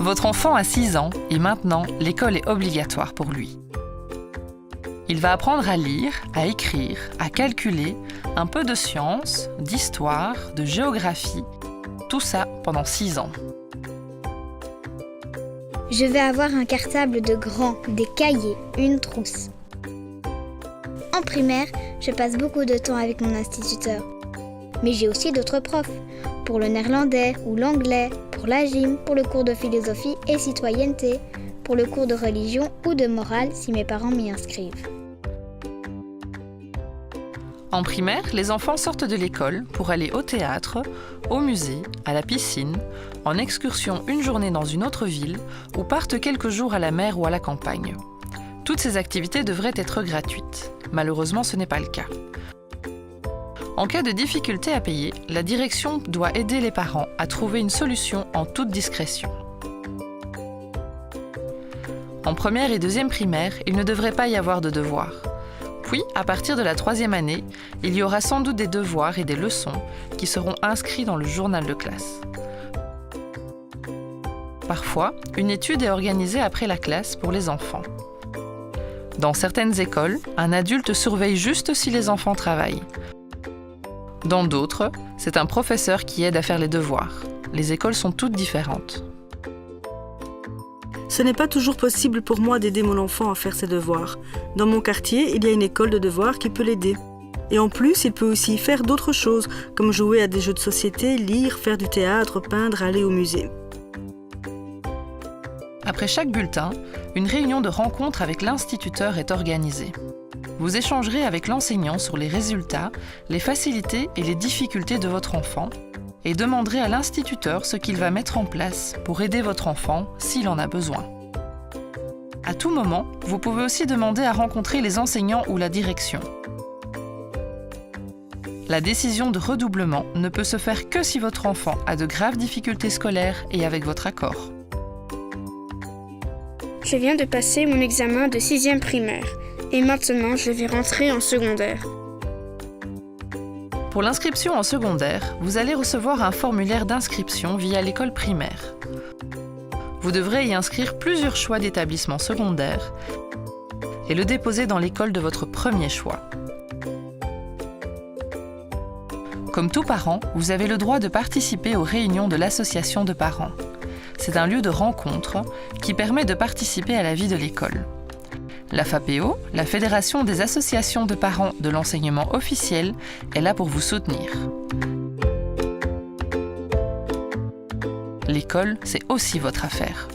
Votre enfant a 6 ans et maintenant, l'école est obligatoire pour lui. Il va apprendre à lire, à écrire, à calculer, un peu de sciences, d'histoire, de géographie, tout ça pendant 6 ans. Je vais avoir un cartable de grand, des cahiers, une trousse. En primaire, je passe beaucoup de temps avec mon instituteur. Mais j'ai aussi d'autres profs, pour le néerlandais ou l'anglais, pour la gym, pour le cours de philosophie et citoyenneté, pour le cours de religion ou de morale si mes parents m'y inscrivent. En primaire, les enfants sortent de l'école pour aller au théâtre, au musée, à la piscine, en excursion une journée dans une autre ville ou partent quelques jours à la mer ou à la campagne. Toutes ces activités devraient être gratuites. Malheureusement, ce n'est pas le cas. En cas de difficulté à payer, la direction doit aider les parents à trouver une solution en toute discrétion. En première et deuxième primaire, il ne devrait pas y avoir de devoirs. Puis, à partir de la 3e année, il y aura sans doute des devoirs et des leçons qui seront inscrits dans le journal de classe. Parfois, une étude est organisée après la classe pour les enfants. Dans certaines écoles, un adulte surveille juste si les enfants travaillent. Dans d'autres, c'est un professeur qui aide à faire les devoirs. Les écoles sont toutes différentes. Ce n'est pas toujours possible pour moi d'aider mon enfant à faire ses devoirs. Dans mon quartier, il y a une école de devoirs qui peut l'aider. Et en plus, il peut aussi faire d'autres choses, comme jouer à des jeux de société, lire, faire du théâtre, peindre, aller au musée. Après chaque bulletin, une réunion de rencontre avec l'instituteur est organisée. Vous échangerez avec l'enseignant sur les résultats, les facilités et les difficultés de votre enfant et demanderez à l'instituteur ce qu'il va mettre en place pour aider votre enfant s'il en a besoin. À tout moment, vous pouvez aussi demander à rencontrer les enseignants ou la direction. La décision de redoublement ne peut se faire que si votre enfant a de graves difficultés scolaires et avec votre accord. Je viens de passer mon examen de 6e primaire et maintenant je vais rentrer en secondaire. Pour l'inscription en secondaire, vous allez recevoir un formulaire d'inscription via l'école primaire. Vous devrez y inscrire plusieurs choix d'établissements secondaires et le déposer dans l'école de votre premier choix. Comme tout parent, vous avez le droit de participer aux réunions de l'association de parents. C'est un lieu de rencontre qui permet de participer à la vie de l'école. La FAPEO, la Fédération des associations de parents de l'enseignement officiel, est là pour vous soutenir. L'école, c'est aussi votre affaire.